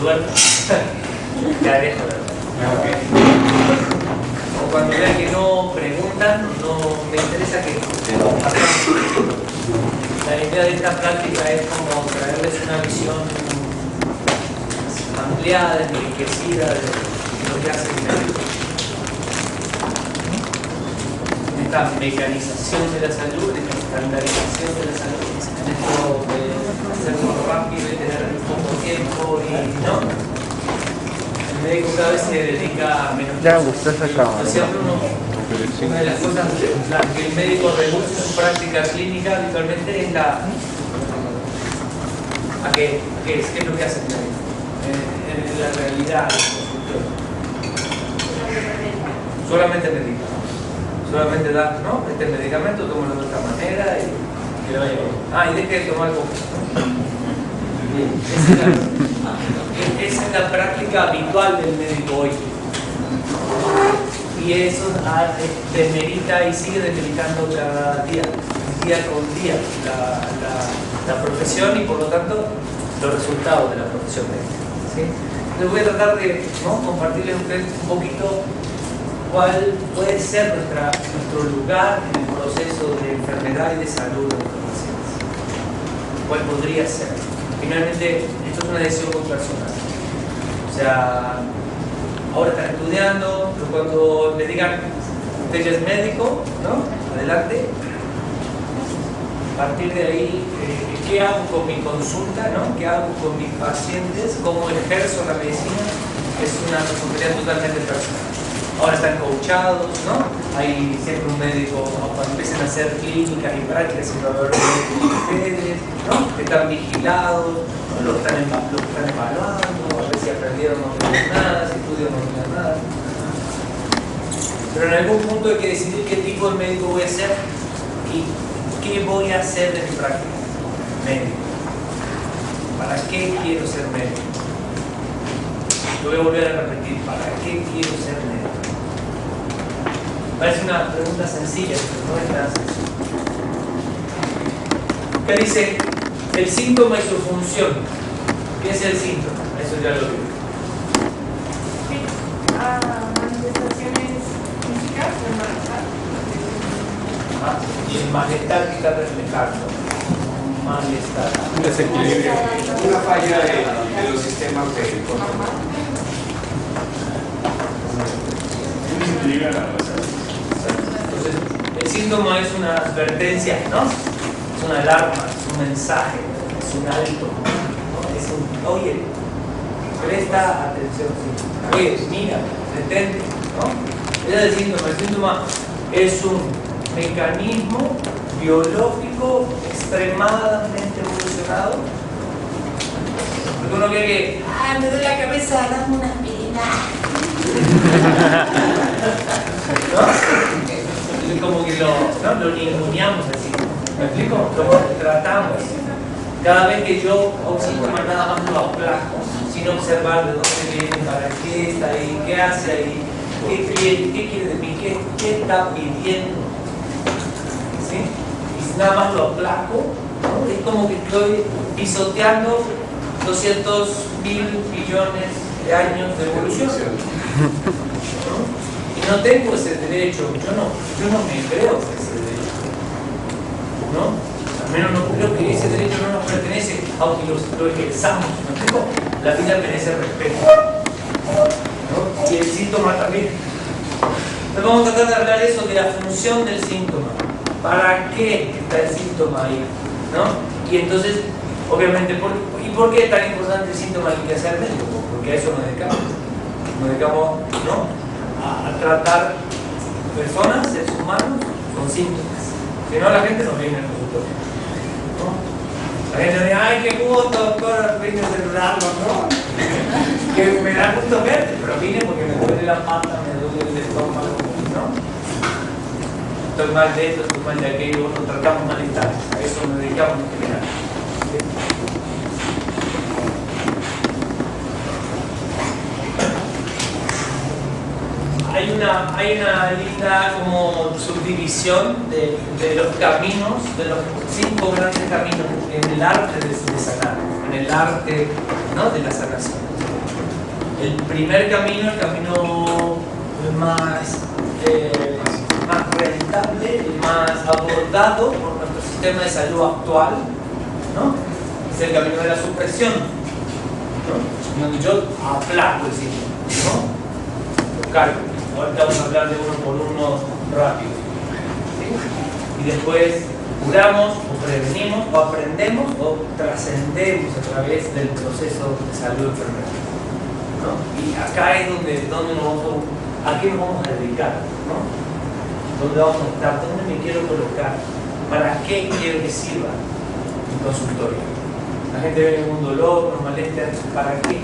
duermo, ya dejo de hablar. O cuando vean que no preguntan, no me interesa que compartamos. La idea de esta práctica es como traerles una visión ampliada, enriquecida de lo que hace el médico. Esta mecanización de la salud, esta estandarización de la salud, esto de hacerlo rápido y tener poco tiempo y no. El médico cada vez se dedica a menos. Ya gustó esa cámara. Una de las cosas que el médico reduce en su práctica clínica habitualmente es la ¿a qué es? ¿Qué es lo que hace el médico? En la realidad del consultorio. Solamente medica. Solamente da, ¿no? Este medicamento, tómalo de esta manera y le vaya bien. Y deje de tomar coca. Esa es la práctica habitual del médico hoy. Y eso demerita y sigue demeritando cada día con día, la profesión y por lo tanto los resultados de la profesión médica. ¿Sí? Entonces voy a tratar de compartirles un poquito cuál puede ser nuestro lugar en el proceso de enfermedad y de salud de nuestros pacientes. ¿Cuál podría ser? Finalmente, esto es una decisión muy personal. O sea, ahora están estudiando, pero cuando le digan, usted ya es médico, ¿no? Adelante. A partir de ahí, ¿qué hago con mi consulta, ¿no? ¿Qué hago con mis pacientes? ¿Cómo ejerzo la medicina? Es una responsabilidad totalmente personal. Ahora están coachados, ¿no? Hay siempre un médico, cuando empiecen a hacer clínicas y prácticas, siempre va a haber un médico de ustedes, ¿no? Están vigilados, lo están evaluando, a ver si aprendieron no aprendieron nada, si estudian no estudian nada. Pero en algún punto hay que decidir qué tipo de médico voy a ser y qué voy a hacer de mi práctica. Médico. ¿Para qué quiero ser médico? Lo voy a volver a repetir. ¿Para qué quiero ser médico? Parece una pregunta sencilla, pero no es tan sencilla. ¿Qué dice? El síntoma y su función. ¿Qué es el síntoma? Eso ya lo vi. Sí. Manifestaciones físicas del malestar. Y el malestar que está reflejando. Malestar. Un desequilibrio. Una falla de los sistemas de control. Un desequilibrio en la relación. Entonces, el síntoma es una advertencia, ¿no? Es una alarma, es un mensaje, es un alto, ¿no? Es un, oye, presta atención, sí. Oye, mira, detente, ¿no? Ese es el síntoma. El síntoma es un mecanismo biológico extremadamente evolucionado. Porque uno cree que, me duele la cabeza, dame una aspirina. ¿No? Como que lo ninguneamos así. ¿Me explico? Lo tratamos. Cada vez que yo síntoma nada más lo aplaco, sin observar de dónde viene, para qué está ahí, qué hace ahí, qué quiere de mí, qué está pidiendo. ¿Sí? Y nada más lo aplaco, ¿no? Es como que estoy pisoteando 200.000 billones de años de evolución. ¿No? Y no tengo ese derecho, yo no me creo ese derecho, ¿no? Al menos no creo que ese derecho no nos pertenece, aunque lo ejerzamos, ¿no? Tengo, la vida merece respeto, ¿no? Y el síntoma también. Entonces vamos a tratar de hablar eso de la función del síntoma. ¿Para qué está el síntoma ahí? ¿No? Y entonces, obviamente, ¿por qué es tan importante el síntoma que hay que hacer médico? Porque a eso nos dedicamos. Nos dedicamos, ¿no?, a tratar personas, seres humanos, con síntomas. Si no, la gente no viene al consultorio, ¿no? La gente dice, ay, qué gusto, doctor, vine a saludarlo, ¿no? Que me da gusto verte, pero vine porque me duele la pata, me duele el estómago, ¿no? Estoy mal de esto, estoy mal de aquello, nos tratamos malestares, a eso nos dedicamos en general. Hay hay una linda como subdivisión de los caminos, de los 5 grandes caminos en el arte de sanar, en el arte, ¿no?, de la sanación. El primer camino, el camino más rentable, el más abordado por nuestro sistema de salud actual, ¿no?, es el camino de la supresión, ¿no?, donde yo aplaco el síntoma, ¿no?, lo cargo. Ahorita vamos a hablar de uno por uno rápido, ¿sí? Y después curamos, o prevenimos, o aprendemos, o trascendemos a través del proceso de salud-enfermedad, ¿no? Y acá es donde ¿a qué nos vamos a dedicar? ¿No? ¿Dónde vamos a estar? ¿Dónde me quiero colocar? ¿Para qué quiero que sirva mi consultorio? La gente ve un dolor, un malestar, ¿para qué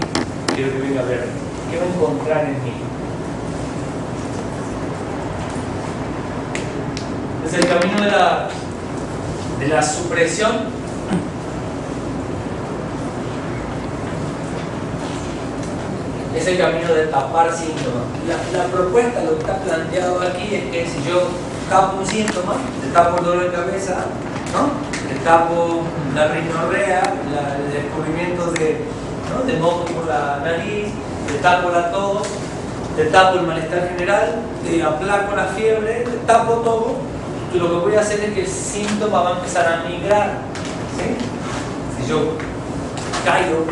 quiero que venga a ver? ¿Qué va a encontrar en mí? Es el camino de la supresión. Es el camino de tapar síntomas. La propuesta, lo que está planteado aquí es que si yo tapo un síntoma, le tapo el dolor de cabeza, ¿no?, le tapo la rinorrea, el descubrimiento de moco por la nariz, le tapo la tos, le tapo el malestar general, le aplaco la fiebre, le tapo todo, y lo que voy a hacer es que el síntoma va a empezar a migrar, ¿sí? Si yo caigo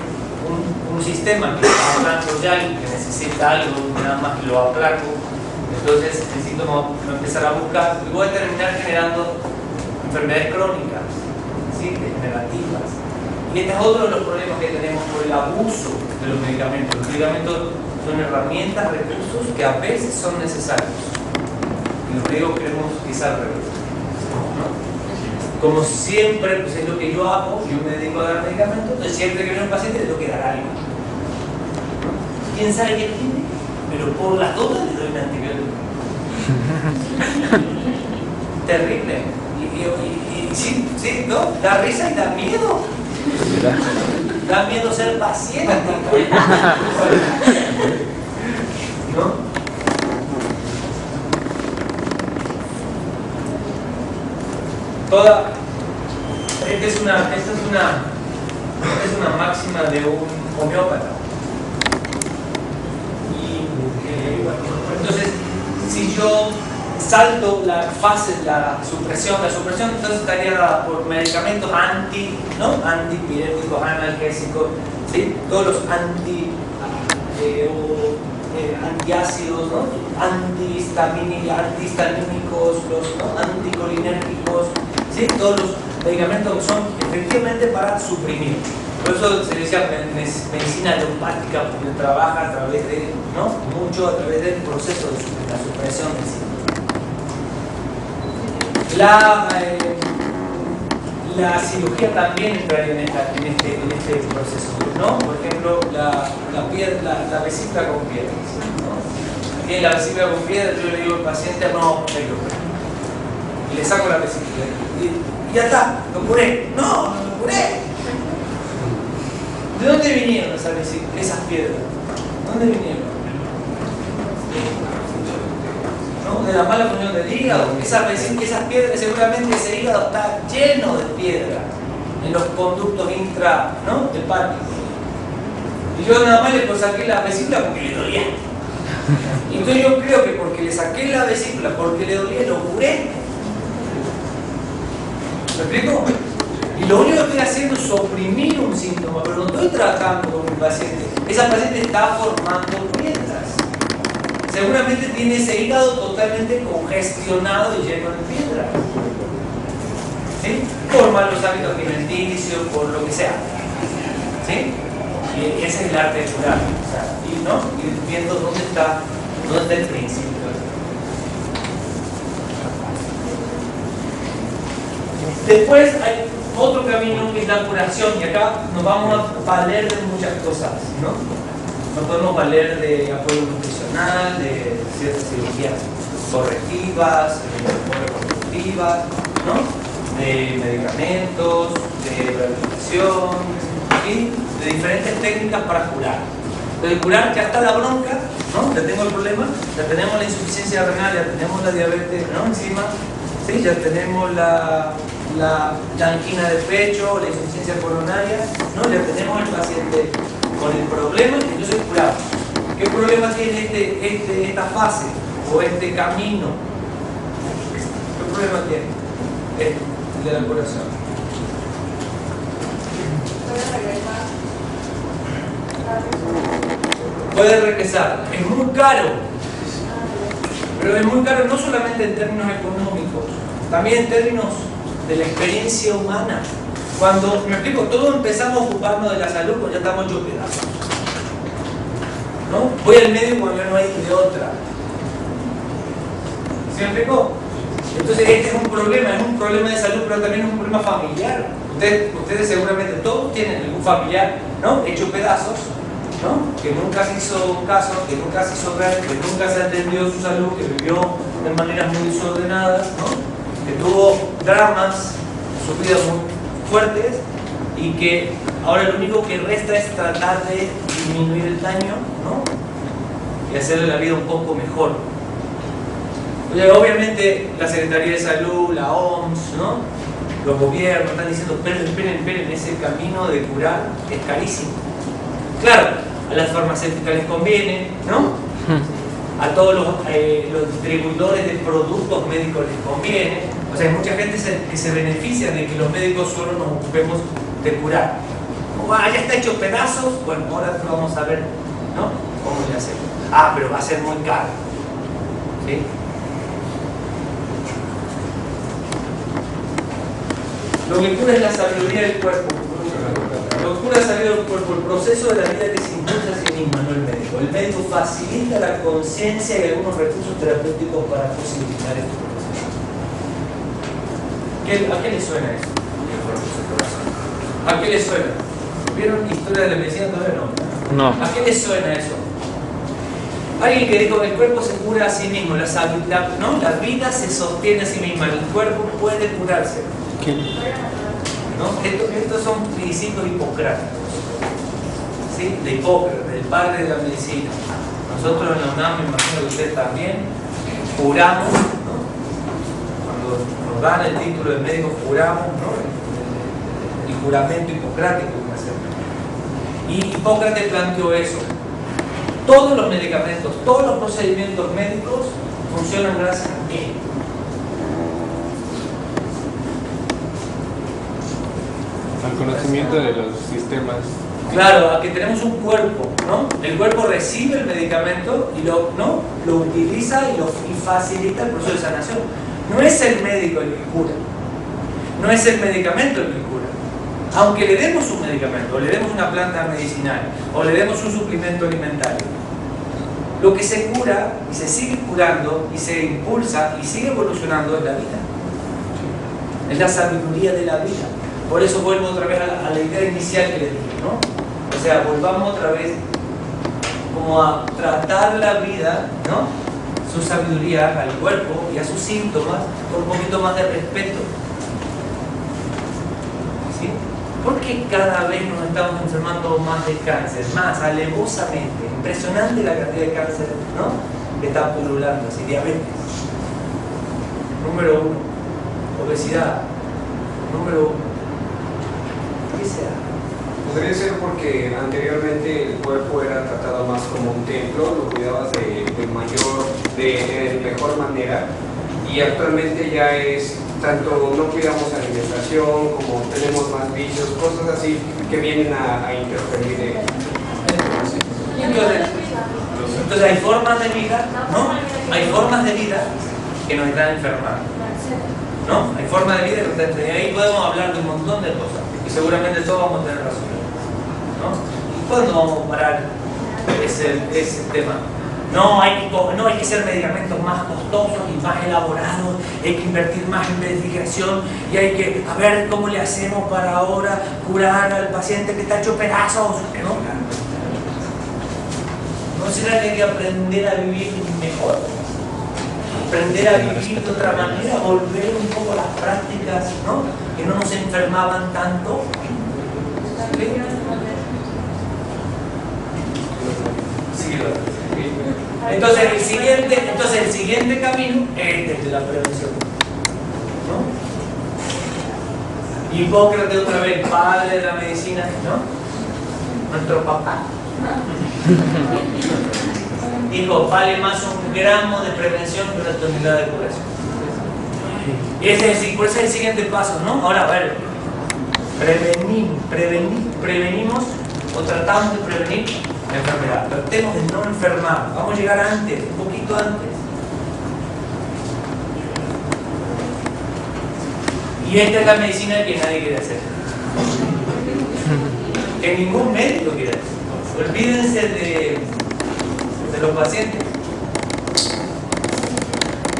un sistema que está hablando ya y que necesita algo, nada más que lo aplaco, entonces el síntoma va a empezar a buscar y voy a terminar generando enfermedades crónicas, ¿sí?, degenerativas. Y este es otro de los problemas que tenemos por el abuso de los medicamentos. Los medicamentos son herramientas, recursos que a veces son necesarios. Y los médicos queremos quizás al revés, ¿no? Como siempre, pues es lo que yo hago, yo me dedico a dar medicamentos, entonces siempre que viene un paciente le tengo que dar algo. ¿Quién sabe qué tiene? Pero por las dudas le doy un antibiótico. Terrible. Y sí, ¿no? Da risa y da miedo. Da miedo ser paciente. ¿No? Esta es una máxima de un homeópata. Entonces, si yo salto la fase de la supresión entonces estaría dada por medicamentos antipiréticos, analgésicos, ¿sí?, todos los antiácidos, ¿no?, antihistamínicos, los anticolinérgicos, ¿sí?, todos los medicamentos que son efectivamente para suprimir. Por eso se decía medicina alopática, porque trabaja a través de, mucho a través del proceso de la supresión del síntoma. La cirugía también entraría en este proceso, ¿no? Por ejemplo, la vesícula con piedras, ¿no? Tiene la vesícula con piedras, yo le digo al paciente, no, y le saco la vesícula y ya está, lo curé. No lo curé. ¿De dónde vinieron esas piedras? ¿Dónde vinieron? ¿No? De la mala función del hígado. Esas piedras, seguramente ese hígado está lleno de piedras en los conductos hepáticos. Y yo nada más le saqué la vesícula porque le dolía. Y entonces yo creo que porque le saqué la vesícula, porque le dolía, lo curé. ¿Me explico? Y lo único que estoy haciendo es oprimir un síntoma, pero no estoy tratando con mi paciente. Esa paciente está formando piedras. Seguramente tiene ese hígado totalmente congestionado y lleno de piedras, ¿sí?, por malos hábitos alimenticios, por lo que sea, ¿sí? Y ese es el arte de curar, o sea, ir viendo dónde está el principio. Después hay otro camino que es la curación, y acá nos vamos a valer de muchas cosas, ¿no? Nos podemos valer de apoyo nutricional, de ciertas cirugías correctivas, reconstructivas, ¿no?, de medicamentos, de rehabilitación, y de diferentes técnicas para curar. Lo de curar, ya está la bronca, ¿no? Ya tengo el problema, ya tenemos la insuficiencia renal, ya tenemos la diabetes, ¿no? Encima, ¿sí? Ya tenemos la angina de pecho, la insuficiencia coronaria, ¿no? Ya tenemos el paciente con el problema, entonces curamos. ¿Qué problema tiene esta fase o este camino? ¿Qué problema tiene? El de la curación. Puede regresar. Es muy caro. Pero es muy caro no solamente en términos económicos, también en términos de la experiencia humana. Cuando, me explico, todos empezamos a ocuparnos de la salud cuando ya estamos hechos pedazos, ¿no? Voy al médico cuando ya no hay de otra. ¿Sí me explico? Entonces este es un problema de salud, pero también es un problema familiar. Ustedes seguramente todos tienen algún familiar, ¿no? Hecho pedazos, ¿no? Que nunca se hizo caso, que nunca se hizo ver, que nunca se atendió su salud, que vivió de maneras muy desordenadas, ¿no? Que tuvo dramas, sus vidas muy fuertes y que ahora lo único que resta es tratar de disminuir el daño, ¿no? Y hacerle la vida un poco mejor. Oye, obviamente la Secretaría de Salud, la OMS, ¿no? Los gobiernos están diciendo, esperen, ese camino de curar es carísimo. Claro, a las farmacéuticas les conviene, ¿no? A todos los distribuidores de productos médicos les conviene. O sea, hay mucha gente que se beneficia de que los médicos solo nos ocupemos de curar. Ya está hecho pedazos, bueno, ahora vamos a ver, ¿no? ¿Cómo le hacemos? Ah, pero va a ser muy caro. ¿Sí? Lo que cura es la sabiduría del cuerpo. Lo que cura es la sabiduría del cuerpo, el proceso de la vida que se impulsa a sí misma, no el médico. El médico facilita la conciencia y algunos recursos terapéuticos para posibilitar este proceso. ¿A qué le suena eso? ¿A qué le suena? ¿Vieron historia de la medicina todavía? No. ¿A qué le suena eso? Alguien que dijo que el cuerpo se cura a sí mismo, ¿no? La vida se sostiene a sí misma, el cuerpo puede curarse. ¿No? Estos son principios hipocráticos, ¿sí? De Hipócrates, del padre de la medicina. Nosotros en la UNAM, me imagino que ustedes también, juramos, ¿no? Cuando nos dan el título de médico, juramos, ¿no? El juramento hipocrático que hacemos. Y Hipócrates planteó eso. Todos los medicamentos, todos los procedimientos médicos funcionan gracias a él. Al conocimiento de los sistemas. Claro, a que tenemos un cuerpo, ¿no? El cuerpo recibe el medicamento y lo utiliza y facilita el proceso de sanación. No es el médico el que cura, no es el medicamento el que cura. Aunque le demos un medicamento, o le demos una planta medicinal, o le demos un suplemento alimentario, lo que se cura y se sigue curando y se impulsa y sigue evolucionando es la vida. Es la sabiduría de la vida. Por eso vuelvo otra vez a la idea inicial que les dije, ¿no? O sea, volvamos otra vez como a tratar la vida, ¿no? Su sabiduría al cuerpo y a sus síntomas con un poquito más de respeto. ¿Sí? Porque cada vez nos estamos enfermando más de cáncer, más alevosamente. Impresionante la cantidad de cáncer, ¿no? Que está pululando, así, diabetes. Número 1. Obesidad. Número 1. ¿Qué será? Podría ser porque anteriormente el cuerpo era tratado más como un templo, lo cuidabas de mejor manera, y actualmente ya es tanto no cuidamos alimentación como tenemos más vicios, cosas así que vienen a interferir Entonces hay formas de vida, ¿no? Hay formas de vida que nos están enfermando, ¿no? Hay formas de vida que nos están enfermando. Y ahí podemos hablar de un montón de cosas y seguramente todos vamos a tener razón, ¿no? ¿Y cuándo vamos a parar ese tema? No hay que hacer medicamentos más costosos y más elaborados, hay que invertir más en investigación y hay que a ver cómo le hacemos para ahora curar al paciente que está hecho pedazos, ¿no? ¿No será que hay que aprender a vivir mejor? Aprender a vivir de otra manera, volver un poco a las prácticas, ¿no? Que no nos enfermaban tanto. ¿Sí? sí, entonces el siguiente camino es el de la prevención, ¿no? Hipócrates, otra vez, padre de la medicina, ¿no? Nuestro papá dijo, vale más un gramo de prevención que una tonelada de curación. Y ese es el siguiente paso, ¿no? Ahora, a ver, prevenimos o tratamos de prevenir la enfermedad. Tratemos de no enfermar. Vamos a llegar antes, un poquito antes. Y esta es la medicina que nadie quiere hacer. Que ningún médico quiere hacer. Olvídense de los pacientes.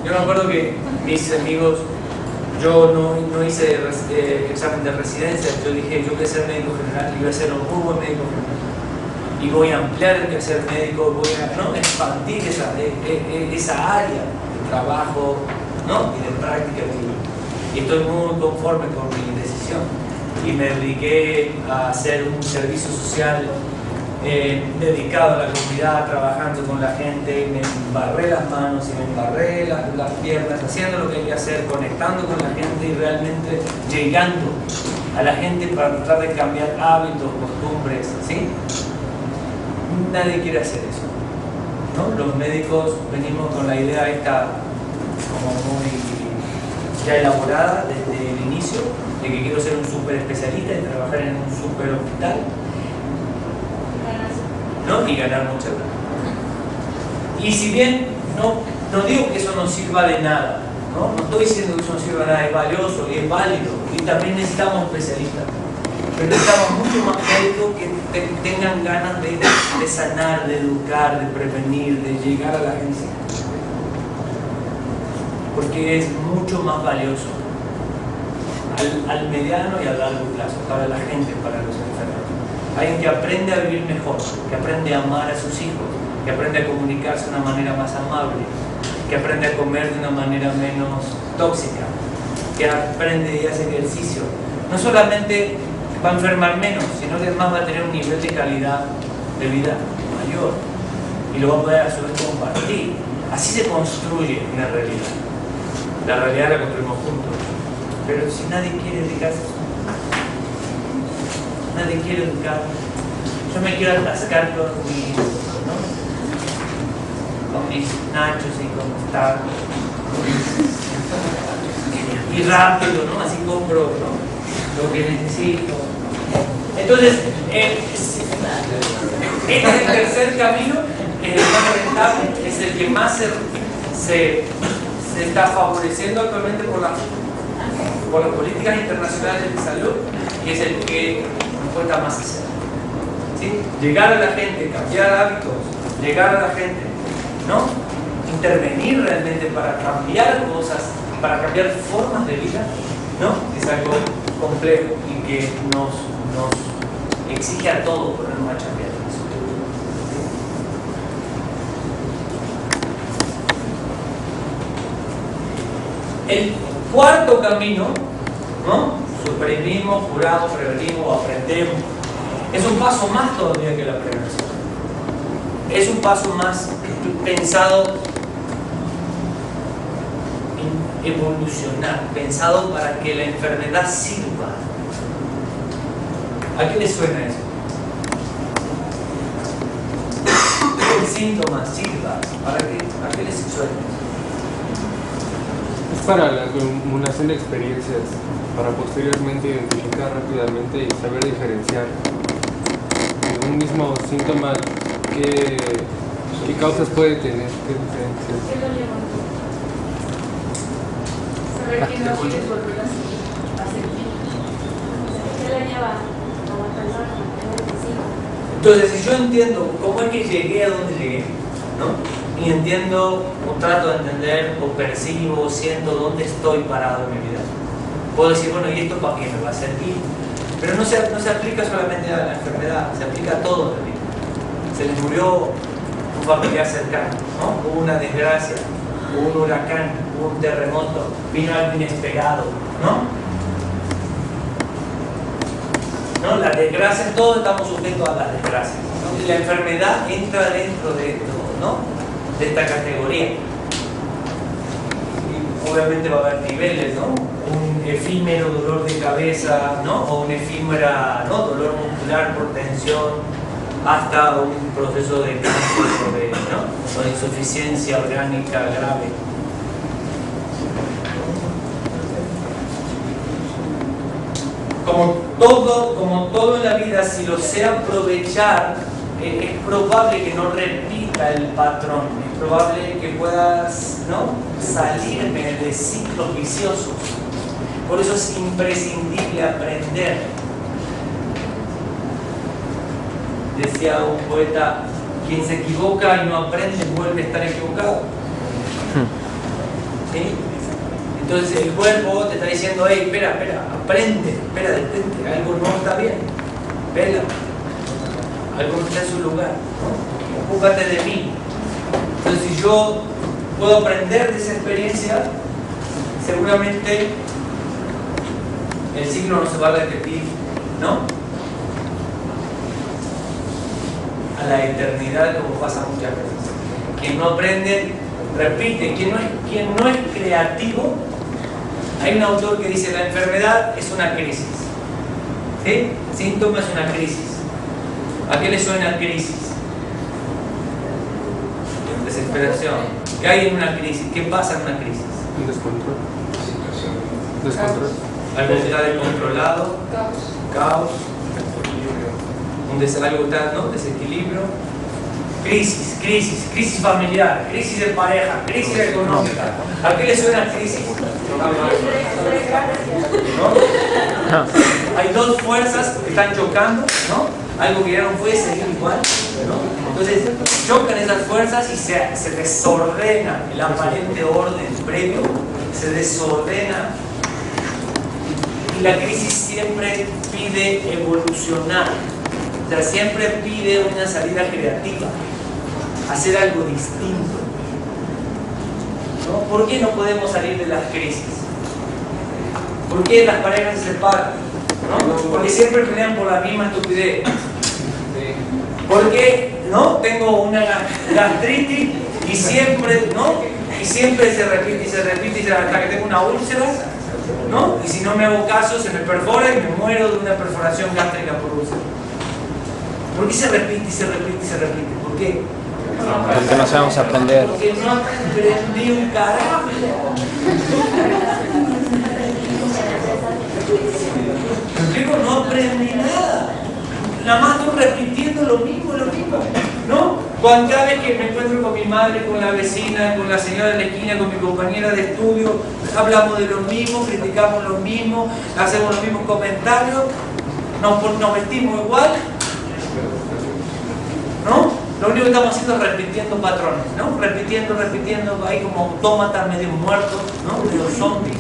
Yo me acuerdo que mis amigos, yo no hice examen de residencia, yo dije, yo voy a ser médico general y voy a ser un muy buen médico general. Y voy a ampliar el que ser médico, voy a expandir esa área de trabajo, ¿no? Y de práctica. Y estoy muy conforme con mi decisión. Y me dediqué a hacer un servicio social dedicado a la comunidad, trabajando con la gente, y me embarré las manos y me embarré las piernas, haciendo lo que hay que hacer, conectando con la gente y realmente llegando a la gente para tratar de cambiar hábitos, costumbres, ¿sí? Nadie quiere hacer eso, ¿no? Los médicos venimos con la idea esta como muy ya elaborada desde el inicio, de que quiero ser un súper especialista y trabajar en un súper hospital, ¿no? Y ganar mucha plata. Y si bien no digo que eso no sirva de nada, ¿no? No estoy diciendo que eso no sirva de nada, es valioso y es válido, y también necesitamos especialistas, pero necesitamos mucho más médicos que tengan ganas de sanar, de educar, de prevenir, de llegar a la gente, porque es mucho más valioso al mediano y a largo plazo, para la gente, para los enfermos. Alguien que aprende a vivir mejor, que aprende a amar a sus hijos, que aprende a comunicarse de una manera más amable, que aprende a comer de una manera menos tóxica, que aprende y hace ejercicio. No solamente va a enfermar menos, sino que además va a tener un nivel de calidad de vida mayor y lo va a poder a su vez compartir. Así se construye una realidad. La realidad la construimos juntos. Pero si nadie quiere dedicarse a eso, nadie quiere educar. Yo me quiero atascar con mis nachos y con mis tacos. Y rápido, ¿no? Así compro, ¿no? Lo que necesito. Entonces, este es el tercer camino, es el más rentable, es el que más se está favoreciendo actualmente por las políticas internacionales de salud, y es el que nos cuesta más hacer. ¿Sí? Llegar a la gente, cambiar hábitos, llegar a la gente, ¿no? Intervenir realmente para cambiar cosas, para cambiar formas de vida, ¿no? Es algo complejo y que nos exige a todos ponernos a cambiar eso. El cuarto camino, ¿no? Suprimimos, curamos, prevenimos, aprendemos. Es un paso más todavía que la prevención. Es un paso más pensado en evolucionar, pensado para que la enfermedad sirva. ¿A qué les suena eso? El síntoma sirva. ¿A qué les suena eso? Es para la acumulación de experiencias, para posteriormente identificar rápidamente y saber diferenciar un mismo síntoma, qué causas puede tener, qué diferencias. ¿Qué lo lleva? Saber que no quieres volver a sentir. ¿Qué le lleva a una persona? Entonces, si yo entiendo cómo es que llegué a donde llegué, ¿no? Y entiendo, o trato de entender, o percibo, o siento dónde estoy parado en mi vida, puedo decir, bueno, ¿y esto para qué me va a servir? Pero no se aplica solamente a la enfermedad, se aplica a todo en la vida. Se les murió un familiar cercano, ¿no? Hubo una desgracia, hubo un huracán, hubo un terremoto, vino algo inesperado, ¿no? La desgracia, todos estamos sujetos a las desgracias, La enfermedad entra dentro de esto, ¿no? De esta categoría. Y obviamente va a haber niveles, ¿no? Un efímero dolor de cabeza, ¿no? O un efímera, ¿no? Dolor muscular por tensión, hasta un proceso de cáncer o de, ¿no? O de insuficiencia orgánica grave. Como todo en la vida, si lo sé aprovechar, es probable que no repita el patrón, es probable que puedas, ¿no? Salirme de ciclos viciosos. Por eso es imprescindible aprender. Decía un poeta, quien se equivoca y no aprende vuelve a estar equivocado. ¿Sí? Entonces el cuerpo te está diciendo, hey, espera, aprende, detente, algo no está bien, vela, algo no está en su lugar, ¿no? Ocúpate de mí. Entonces si yo puedo aprender de esa experiencia, seguramente el ciclo no se va a repetir, ¿no? A la eternidad, como pasa muchas veces. Quien no aprende, repite. Quien no es creativo, hay un autor que dice, la enfermedad es una crisis. ¿Sí? Síntoma es una crisis. ¿A qué le suena crisis? Desesperación. ¿Qué hay en una crisis? ¿Qué pasa en una crisis? Un descontrol. Descontrol. Algo que está descontrolado. Caos. Algo que está, ¿no? Desequilibrio. Crisis familiar, crisis de pareja, crisis económica. ¿A qué le suena crisis? ¿No? Hay dos fuerzas que están chocando, ¿no? Algo que ya no puede seguir igual, ¿no? Entonces chocan esas fuerzas y se desordena el aparente orden previo, se desordena, y la crisis siempre pide evolucionar. O sea, siempre pide una salida creativa, hacer algo distinto, ¿no? ¿Por qué no podemos salir de las crisis? ¿Por qué las parejas se separan? ¿No? Porque siempre pelean por la misma estupidez. ¿Por qué, no? Tengo una gastritis y siempre, ¿no? Y siempre se repite hasta que tengo una úlcera, ¿no? Y si no me hago caso se me perfora y me muero de una perforación gástrica por úlcera. ¿Por qué se repite? ¿Por qué? Porque no sabemos aprender. Porque no aprendí un carajo. ¿Me explico? No aprendí nada. Nada más estoy repitiendo lo mismo, ¿no? Cada vez que me encuentro con mi madre, con la vecina, con la señora de la esquina, con mi compañera de estudio, hablamos de lo mismo, criticamos lo mismo, hacemos los mismos comentarios, nos vestimos igual, ¿no? Lo único que estamos haciendo es repitiendo patrones, ¿no? Repitiendo, ahí como autómatas medio muertos, ¿no? Medio zombies.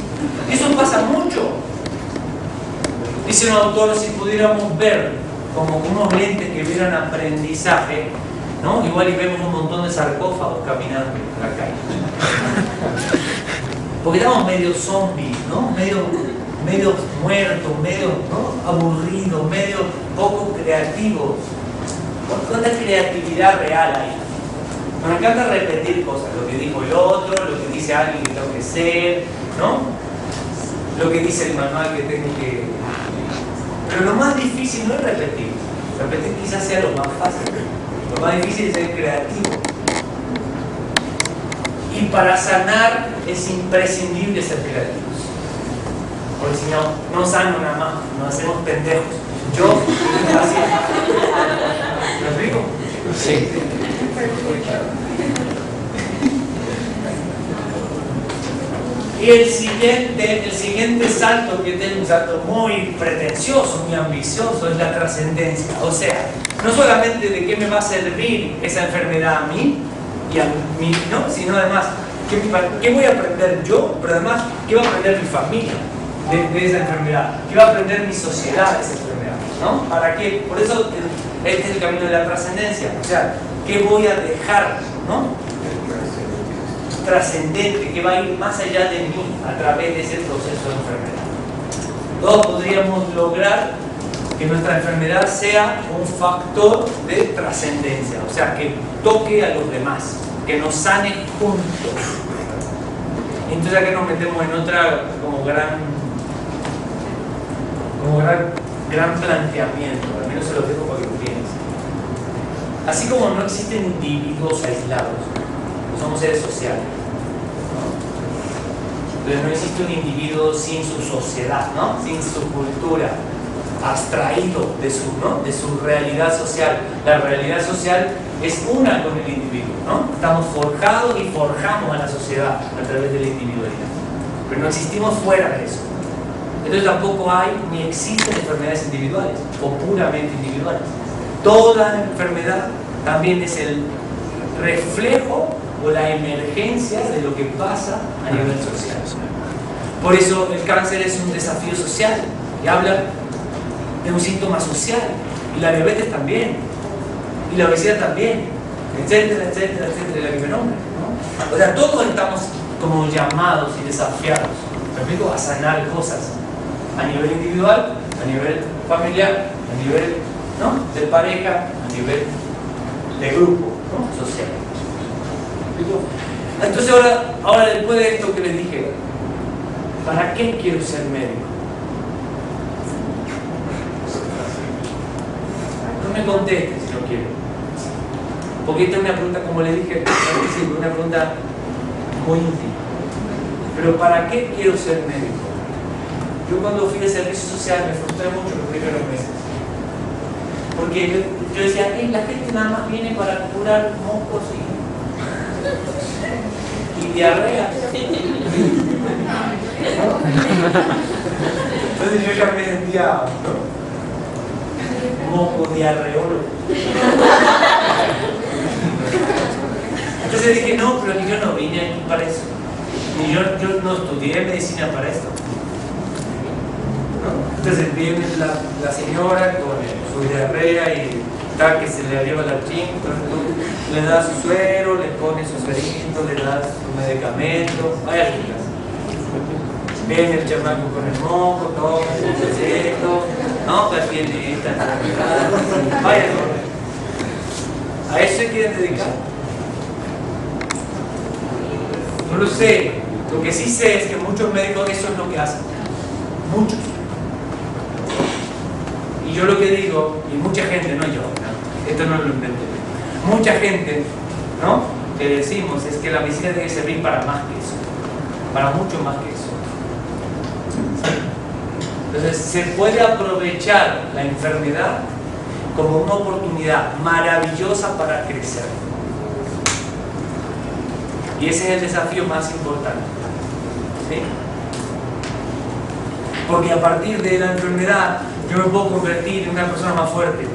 Y eso pasa mucho. Dice un autor, si pudiéramos ver como unos lentes que vieran aprendizaje, ¿no? Igual y vemos un montón de sarcófagos caminando en la calle. Porque estamos medio zombies, ¿no? Medio muertos, medio, ¿no? Aburridos, medio poco creativos. ¿Cuánta creatividad real hay? Me encanta repetir cosas, lo que dijo el otro, lo que dice alguien que tengo que ser, ¿no? Lo que dice el manual que tengo que... Pero lo más difícil no es repetir. Repetir quizás sea lo más fácil. Lo más difícil es ser creativo. Y para sanar es imprescindible ser creativos. Porque si no, no sano nada más, nos hacemos pendejos. Yo, así. ¿Me explico? Sí. Y el siguiente salto, que es un salto muy pretencioso, muy ambicioso, es la trascendencia. O sea, no solamente de qué me va a servir esa enfermedad a mí y a mí, ¿no? Sino además, ¿qué voy a aprender yo? Pero además, ¿qué va a aprender mi familia de esa enfermedad? ¿Qué va a aprender mi sociedad de esa enfermedad? ¿No? ¿Para qué? Por eso este es el camino de la trascendencia. O sea, ¿qué voy a dejar, ¿no? Trascendente, que va a ir más allá de mí a través de ese proceso de enfermedad. Todos podríamos lograr que nuestra enfermedad sea un factor de trascendencia, o sea, que toque a los demás, que nos sane juntos. Entonces acá nos metemos en otra como gran planteamiento, al menos se lo dejo para que lo piensen. Así como no existen individuos aislados, somos seres sociales, ¿no? Entonces no existe un individuo sin su sociedad, ¿no? Sin su cultura, abstraído de su realidad social. La realidad social es una con el individuo, ¿no? Estamos forjados y forjamos a la sociedad a través de la individualidad, pero no existimos fuera de eso. Entonces tampoco hay ni existen enfermedades individuales o puramente individuales. Toda enfermedad también es el reflejo o la emergencia de lo que pasa a nivel social. Por eso el cáncer es un desafío social y habla de un síntoma social, y la diabetes también, y la obesidad también, etcétera, etcétera, etcétera, la que me nombre, ¿no? O sea, todos estamos como llamados y desafiados, ¿me explico?, a sanar cosas a nivel individual, a nivel familiar, a nivel, ¿no?, de pareja, a nivel de grupo, ¿no?, social. ¿Me explico? Entonces ahora después de esto que les dije, ¿para qué quiero ser médico? No me conteste si no quiero, porque esta es una pregunta, como le dije, una pregunta muy íntima. Pero ¿para qué quiero ser médico? Yo cuando fui de servicio social me frustré mucho los primeros meses, porque yo decía, la gente nada más viene para curar mocos y diarrea. Entonces yo ya me sentía, ¿no?, moco diarreólogo. Entonces dije, no, pero yo no vine aquí para eso. Ni yo no estudié medicina para esto, ¿no? Entonces viene la señora con su diarrea y está que se le lleva la chinga, le da su suero, le pone su suerito, le da su medicamento, vaya chicas. Viene el chamaco con el moco, toma el proceso, no, pues tiene esta enfermedad, vaya, ¿no? ¿A eso se quieren dedicar? No lo sé. Lo que sí sé es que muchos médicos eso es lo que hacen. Muchos. Y yo lo que digo, y mucha gente, no yo, ¿no?, esto no lo inventé, mucha gente, ¿no?, que decimos es que la medicina debe servir para más que eso, para mucho más que eso. Entonces se puede aprovechar la enfermedad como una oportunidad maravillosa para crecer. Y ese es el desafío más importante, ¿sí? Porque a partir de la enfermedad yo me puedo convertir en una persona más fuerte,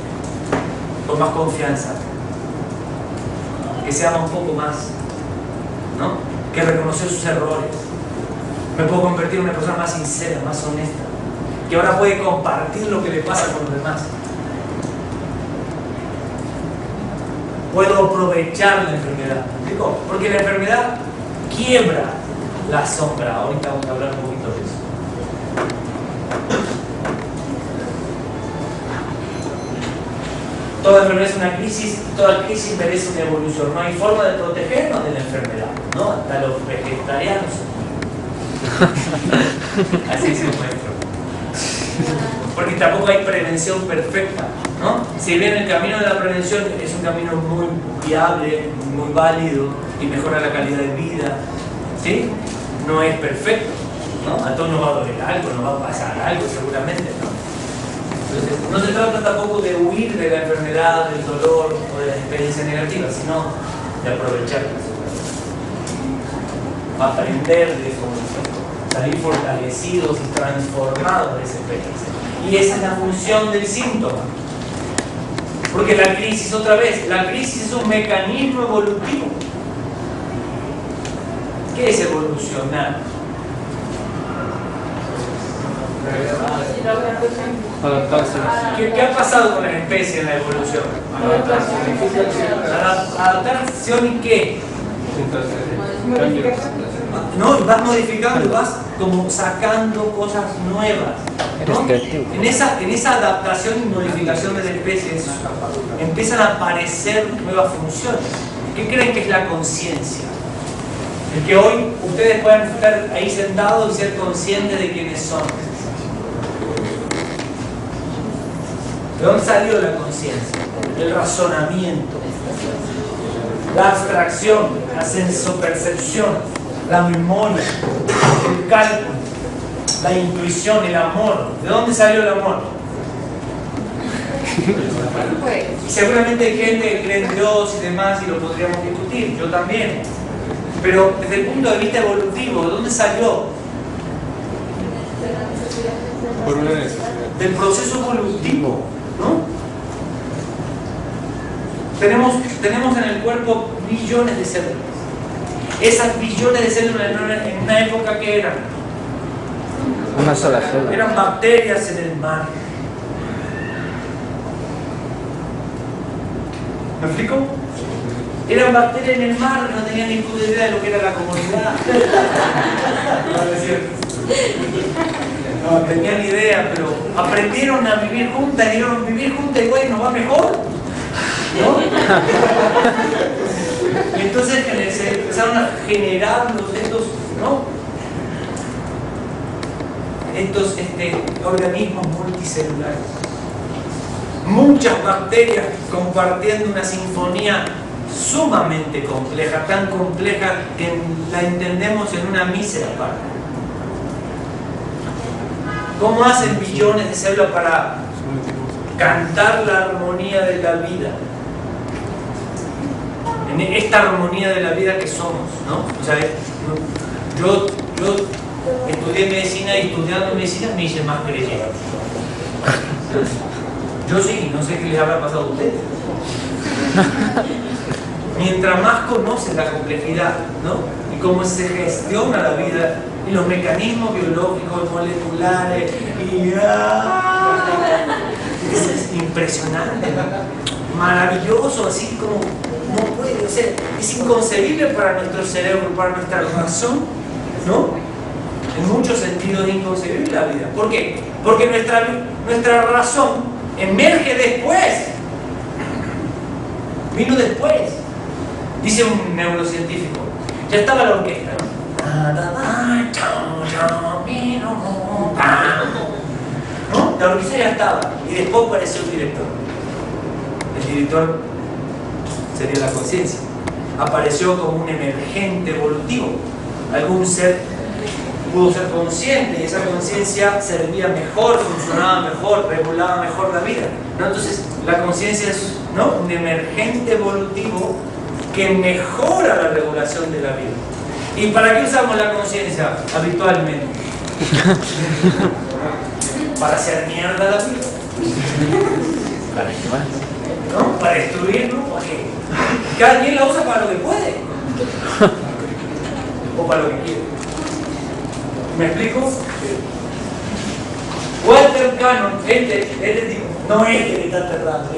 con más confianza, que se ama un poco más, ¿no?, que reconoce sus errores. Me puedo convertir en una persona más sincera, más honesta, que ahora puede compartir lo que le pasa con los demás. Puedo aprovechar la enfermedad, ¿me explico? Porque la enfermedad quiebra la sombra. Ahorita vamos a hablar un poquito de eso. Toda enfermedad es una crisis, toda crisis merece una evolución. No hay forma de protegernos de la enfermedad, ¿no? Hasta los vegetarianos. Así dice el maestro. Porque tampoco hay prevención perfecta, ¿no? Si bien el camino de la prevención es un camino muy viable, muy válido y mejora la calidad de vida, ¿sí?, no es perfecto, ¿no? A todos nos va a doler algo, nos va a pasar algo seguramente, ¿no? Entonces, no se trata tampoco de huir de la enfermedad, del dolor o de las experiencias negativas, sino de aprovecharlas, aprender de eso, salir fortalecidos y transformados de esa experiencia. Y esa es la función del síntoma. Porque la crisis, otra vez, la crisis es un mecanismo evolutivo. ¿Qué es evolucionar? Adaptarse. ¿Qué ha pasado con las especies en la evolución? ¿Adaptación y qué? Cambios. ¿no? Y vas modificando, y vas como sacando cosas nuevas, ¿no? En esa adaptación y modificación de las especies empiezan a aparecer nuevas funciones. ¿Qué creen que es la conciencia? El que hoy ustedes puedan estar ahí sentados y ser conscientes de quiénes son. ¿De dónde salió la conciencia? El razonamiento, la abstracción, la sensopercepción, la memoria, el cálculo, la intuición, el amor. ¿De dónde salió el amor? Y seguramente hay gente que cree en Dios y demás y lo podríamos discutir, yo también. Pero desde el punto de vista evolutivo, ¿de dónde salió? Por una necesidad. Del proceso evolutivo, ¿no? Tenemos en el cuerpo billones de células. Esas billones de células en una época que eran Una sola célula. eran bacterias en el mar. ¿Me explico? Eran bacterias en el mar, no tenían ni puta idea de lo que era la comunidad. No, es cierto. No tenían idea, pero aprendieron a vivir juntas, dijeron vivir juntas y bueno, va mejor, ¿no? Y entonces se empezaron a generar estos organismos multicelulares. Muchas bacterias compartiendo una sinfonía sumamente compleja, tan compleja que la entendemos en una mísera parte. ¿Cómo hacen billones de células para cantar la armonía de la vida? En esta armonía de la vida que somos, ¿no? O sea, yo estudié medicina y estudiando medicina me hice más creyente. Yo sí, no sé qué les habrá pasado a ustedes. Mientras más conoces la complejidad, ¿no? Y cómo se gestiona la vida y los mecanismos biológicos, moleculares, y eso es impresionante, maravilloso, así como no puede ser, es inconcebible para nuestro cerebro, para nuestra razón, ¿no? En muchos sentidos es inconcebible la vida. ¿Por qué? Porque nuestra razón emerge después, vino después. Dice un neurocientífico, ya estaba la orquesta, ¿no? La orquesta ya estaba y después apareció el director. El director sería la conciencia. Apareció como un emergente evolutivo. Algún ser pudo ser consciente y esa conciencia servía mejor, funcionaba mejor, regulaba mejor la vida, ¿no? Entonces la conciencia es, ¿no?, un emergente evolutivo que mejora la regulación de la vida. ¿Y para qué usamos la conciencia habitualmente? Para hacer mierda la vida. ¿Para qué más? ¿No? Para destruirlo, ¿para qué? Cada quien la usa para lo que puede. O para lo que quiere. ¿Me explico? Walter Cannon, este tipo, no este que está aterrado,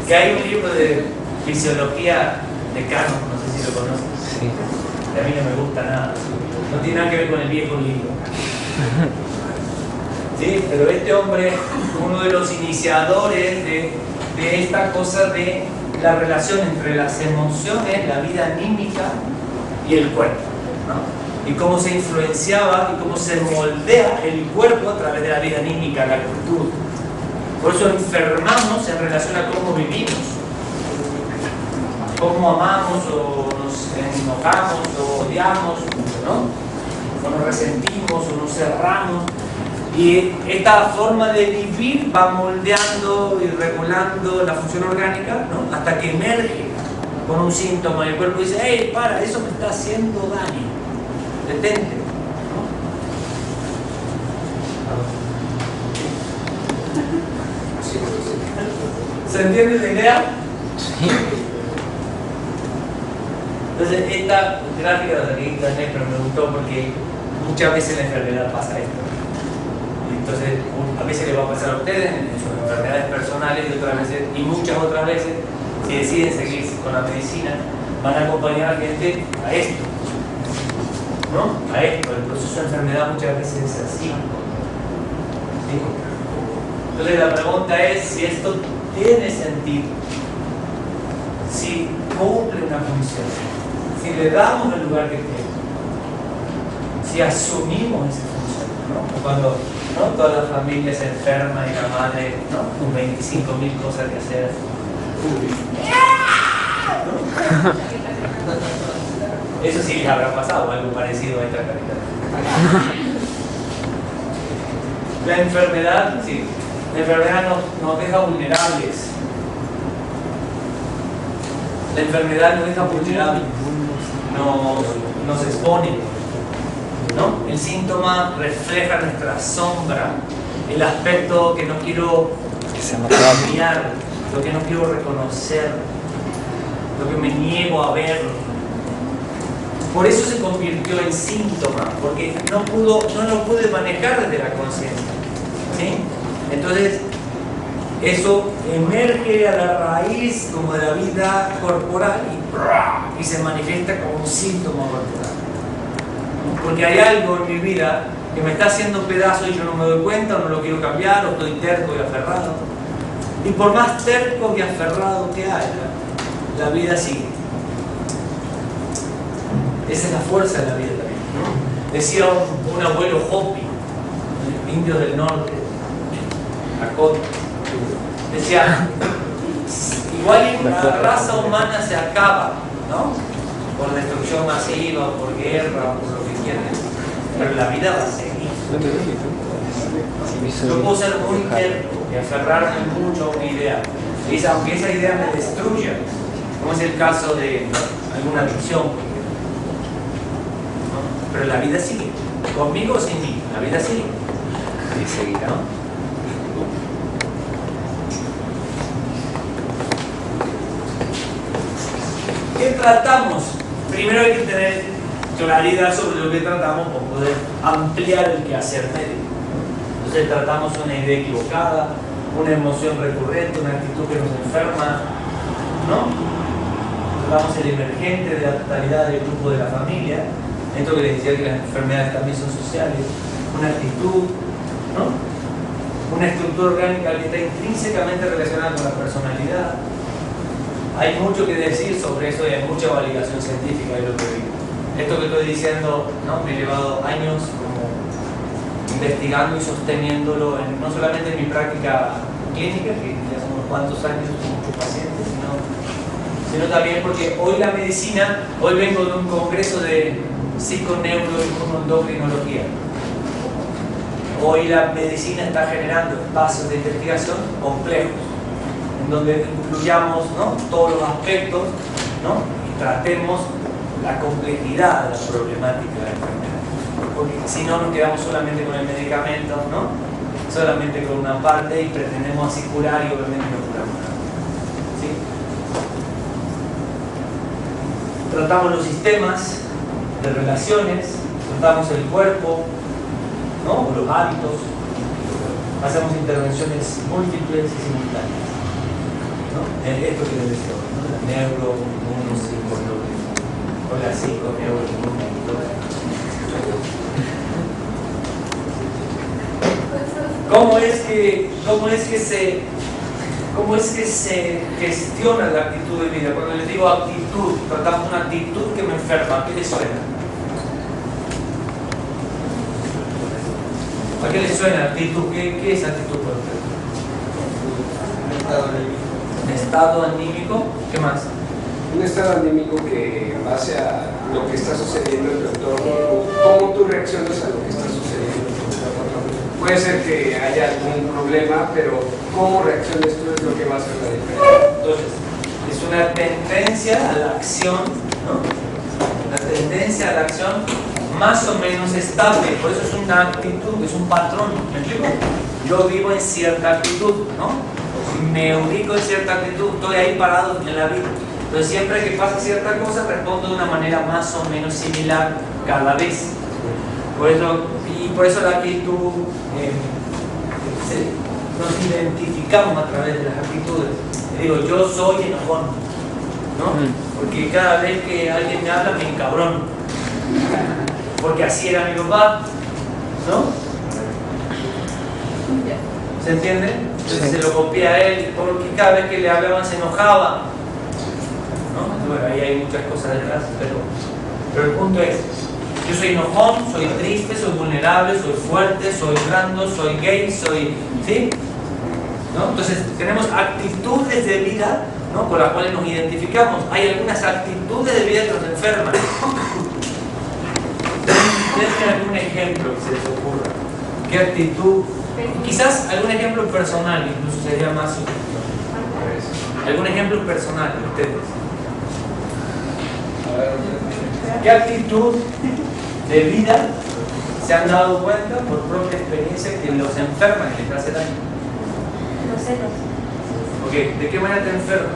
que hay un libro de fisiología de Cannon, no sé si lo conocen. Sí. A mí no me gusta nada, no tiene nada que ver con el viejo libro. Sí, pero este hombre es uno de los iniciadores de esta cosa de la relación entre las emociones, la vida anímica y el cuerpo, ¿no? Y cómo se influenciaba y cómo se moldea el cuerpo a través de la vida anímica, la actitud. Por eso enfermamos en relación a cómo vivimos, cómo amamos o nos enojamos o odiamos, ¿no? O nos resentimos o nos cerramos. Y esta forma de vivir va moldeando y regulando la función orgánica, ¿no?, hasta que emerge con un síntoma y el cuerpo dice: hey, para, eso me está haciendo daño. Detente, ¿no? ¿Se entiende la idea? Sí. Entonces, esta gráfica la saqué en internet, pero me gustó porque muchas veces en la enfermedad pasa esto. Y entonces, a veces les va a pasar a ustedes en sus enfermedades personales y otras veces, y muchas otras veces, si deciden seguir con la medicina, van a acompañar a la gente a esto, ¿no? A esto. El proceso de enfermedad muchas veces es así. ¿Sí? Entonces la pregunta es si esto tiene sentido, si cumple una función, si le damos el lugar que tiene, si asumimos esa función, ¿no? Cuando, ¿no?, toda la familia se enferma y la madre, ¿no?, con 25.000 cosas que hacer. ¿No? Eso sí les habrá pasado, algo parecido a esta caricatura. La enfermedad, sí, la enfermedad nos deja vulnerables. La enfermedad nos deja vulnerables, nos expone, ¿no? El síntoma refleja nuestra sombra, el aspecto que no quiero cambiar, lo que no quiero reconocer, lo que me niego a ver. Por eso se convirtió en síntoma, porque no lo pude manejar desde la conciencia, ¿sí? Entonces, eso emerge a la raíz como de la vida corporal y se manifiesta como un síntoma corporal, ¿no? Porque hay algo en mi vida que me está haciendo pedazos y yo no me doy cuenta, o no lo quiero cambiar, o estoy terco y aferrado. Y por más terco y aferrado que haya, la vida sigue. Esa es la fuerza de la vida también, ¿no? Decía un abuelo Hopi, indio del norte, Lakota, decía, igual la raza humana se acaba, ¿no?, por destrucción masiva, por guerra, por lo que quieran, pero la vida va a seguir. Yo puedo ser muy terco y aferrarme mucho a una idea, y aunque esa idea me destruya, como es el caso de alguna adicción, ¿no?, pero la vida sigue, conmigo o sin mí, la vida sigue y seguirá, ¿no? ¿Qué tratamos? Primero hay que tener claridad sobre lo que tratamos para poder ampliar el quehacer médico. Entonces tratamos una idea equivocada, una emoción recurrente, una actitud que nos enferma, ¿no? Tratamos el emergente de la totalidad del grupo de la familia, esto que les decía que las enfermedades también son sociales, una actitud, ¿no?, una estructura orgánica que está intrínsecamente relacionada con la personalidad. Hay mucho que decir sobre eso y hay mucha validación científica de lo que digo. Esto que estoy diciendo, ¿no?, me he llevado años como investigando y sosteniéndolo no solamente en mi práctica clínica, que ya son unos cuantos años con muchos pacientes, sino también porque hoy la medicina, hoy vengo de un congreso de psiconeuroinmunoendocrinología. Hoy la medicina está generando espacios de investigación complejos, en donde incluyamos, ¿no?, todos los aspectos, ¿no?, y tratemos la complejidad de la problemática de la enfermedad. Porque si no nos quedamos solamente con el medicamento, ¿no?, solamente con una parte y pretendemos así curar y obviamente no curamos nada. ¿Sí? Tratamos los sistemas de relaciones, tratamos el cuerpo, ¿no?, los hábitos, hacemos intervenciones múltiples y simultáneas, ¿no? Esto que les decía, ¿no?, la neuro, o la psico, ¿Cómo es que se gestiona la actitud de vida? Cuando les digo actitud, tratamos una actitud que me enferma. ¿Qué les suena? ¿A qué les suena actitud? ¿Qué es actitud para usted? Estado anímico. ¿Qué más? Un estado anímico que en base a lo que está sucediendo en tu entorno, cómo tú reaccionas a lo que está sucediendo en tu entorno. Puede ser que haya algún problema, pero cómo reacciones tú es lo que va a hacer la diferencia. Entonces, es una tendencia a la acción, ¿no? Una tendencia a la acción más o menos estable, por eso es una actitud, es un patrón, ¿me explico? Yo vivo en cierta actitud, ¿no? Me ubico en cierta actitud, estoy ahí parado en la vida. Entonces siempre que pasa cierta cosa respondo de una manera más o menos similar cada vez. Por eso la actitud, nos identificamos a través de las actitudes. Digo, yo soy enojón. ¿no? Porque cada vez que alguien me habla me encabrono. Porque así era mi papá, ¿no? ¿Se entiende? Entonces se lo copié a él, porque cada vez que le hablaban se enojaba, ¿no? Bueno, ahí hay muchas cosas detrás, pero el punto es, yo soy enojón, soy triste, soy vulnerable, soy fuerte, soy blando, soy gay, soy... ¿sí? ¿No? Entonces tenemos actitudes de vida, ¿no?, con las cuales nos identificamos. Hay algunas actitudes de vida que nos enferman. ¿Ustedes tienen algún ejemplo que se les ocurra? ¿Qué actitud? Quizás algún ejemplo personal, incluso sería más útil. ¿Algún ejemplo personal de ustedes? ¿Qué actitud de vida se han dado cuenta por propia experiencia que los enferma, que les hace daño? Los celos. Ok, ¿de qué manera te enferma?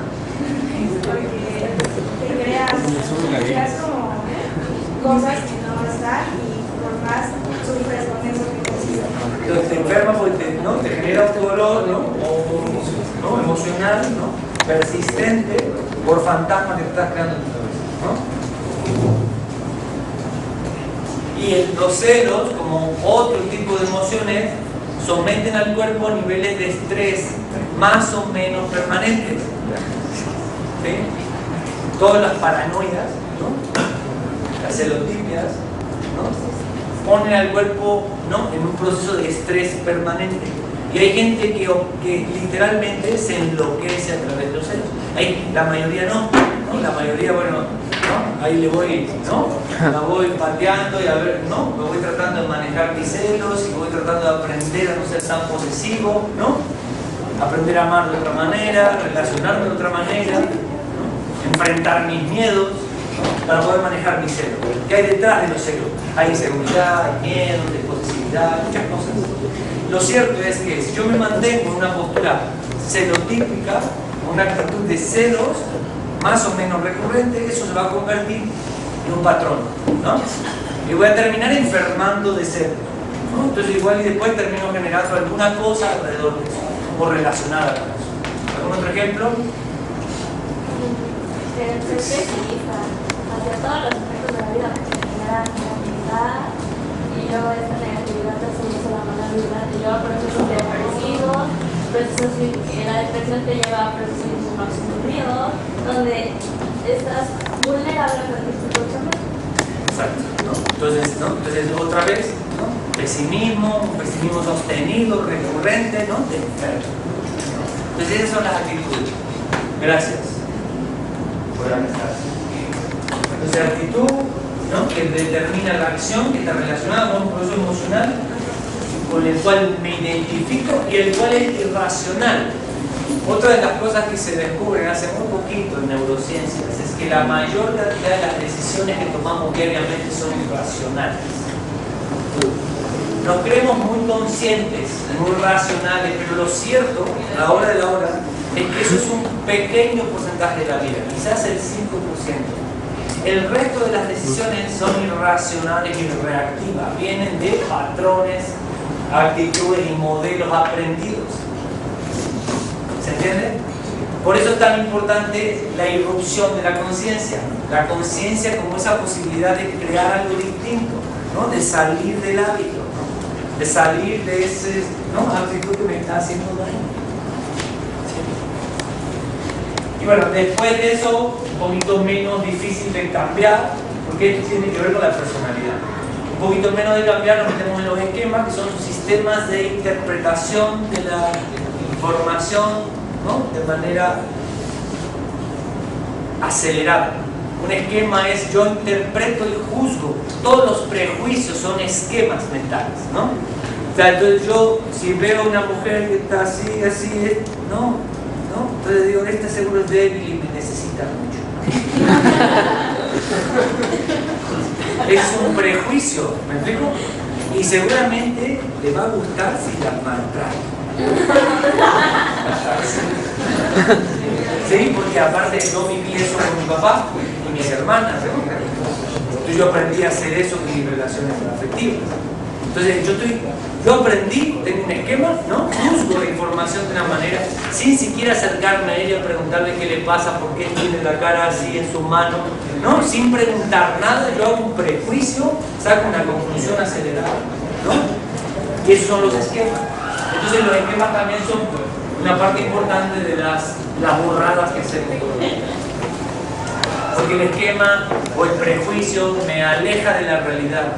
Porque te creas como cosas que no están y por más sufres con eso que consigues. Entonces te enferma porque ¿no?, te genera un dolor, ¿no?, ¿no?, emocional, ¿no?, persistente por fantasmas que te estás creando en tu cabeza, ¿no? Y los celos, como otro tipo de emociones, someten al cuerpo a niveles de estrés más o menos permanentes. ¿Sí? Todas las paranoias, ¿no?, las celotipias, ¿no?, ponen al cuerpo, ¿no?, en un proceso de estrés permanente. Y hay gente que literalmente se enloquece a través de los celos. La mayoría no, ¿no? La mayoría, bueno, ¿no?, ahí le voy, ¿no?, la voy pateando y a ver, ¿no?, me voy tratando de manejar mis celos y voy tratando de aprender a no ser tan posesivo, ¿no?, aprender a amar de otra manera, relacionarme de otra manera, ¿no?, enfrentar mis miedos, ¿no?, para poder manejar mis celos. ¿Qué hay detrás de los celos? Hay inseguridad, hay miedo, desposesividad, muchas cosas. Lo cierto es que si yo me mantengo en una postura celotípica, una actitud de celos más o menos recurrente, eso se va a convertir en un patrón, ¿no? Y voy a terminar enfermando de celos, ¿no? Entonces igual y después termino generando alguna cosa alrededor de eso, o relacionada con eso. ¿Algún otro ejemplo? Ser pesimista hacia todos los aspectos de la vida, porque genera negatividad y luego esta negatividad te sube la mala vida, te lleva a procesos depresivos, procesos que la depresión te lleva a procesos más sufridos, donde estás vulnerable a cualquier situación. Exacto, ¿no? Entonces otra vez, ¿no?, pesimismo sostenido, recurrente, ¿no?, te enferma, ¿no? Entonces esas son las actitudes. Gracias por avisar. Entonces actitud, ¿no?, que determina la acción, que está relacionada con un proceso emocional con el cual me identifico y el cual es irracional. Otra de las cosas que se descubren hace muy poquito en neurociencias es que la mayor cantidad de las decisiones que tomamos diariamente son irracionales. Nos creemos muy conscientes, muy racionales, pero lo cierto, a la hora de la hora, es que eso es un pequeño porcentaje de la vida, quizás el 5%. El resto de las decisiones son irracionales y reactivas, vienen de patrones, actitudes y modelos aprendidos. ¿Se entiende? Por eso es tan importante la irrupción de la conciencia. La conciencia como esa posibilidad de crear algo distinto, ¿no?, de salir del hábito, ¿no?, de salir de ese, ¿no?, actitud que me está haciendo daño. ¿Sí? Y bueno, después de eso, un poquito menos difícil de cambiar, porque esto tiene que ver con la personalidad. Un poquito menos de cambiar, nos metemos en los esquemas, que son sistemas de interpretación de la información, ¿no?, de manera acelerada. Un esquema es yo interpreto y juzgo. Todos los prejuicios son esquemas mentales, ¿no? O sea, entonces yo, si veo a una mujer que está así, ¿no? Entonces digo, esta seguro es débil y me necesita mucho. Es un prejuicio, ¿me explico? Y seguramente le va a gustar si la maltrato. Sí, porque aparte yo viví eso con mi papá y mis hermanas, ¿no? Entonces yo aprendí a hacer eso en mis relaciones afectivas. Entonces yo aprendí, tengo un esquema, ¿no? Juzgo la información de una manera. sin siquiera acercarme a ella y preguntarle qué le pasa, por qué tiene la cara así en su mano, ¿no? Sin preguntar nada, yo hago un prejuicio, saco una conclusión acelerada, ¿no? Y esos son los esquemas. Entonces los esquemas también son una parte importante de las burradas que hacemos todos los días. Porque el esquema o el prejuicio me aleja de la realidad.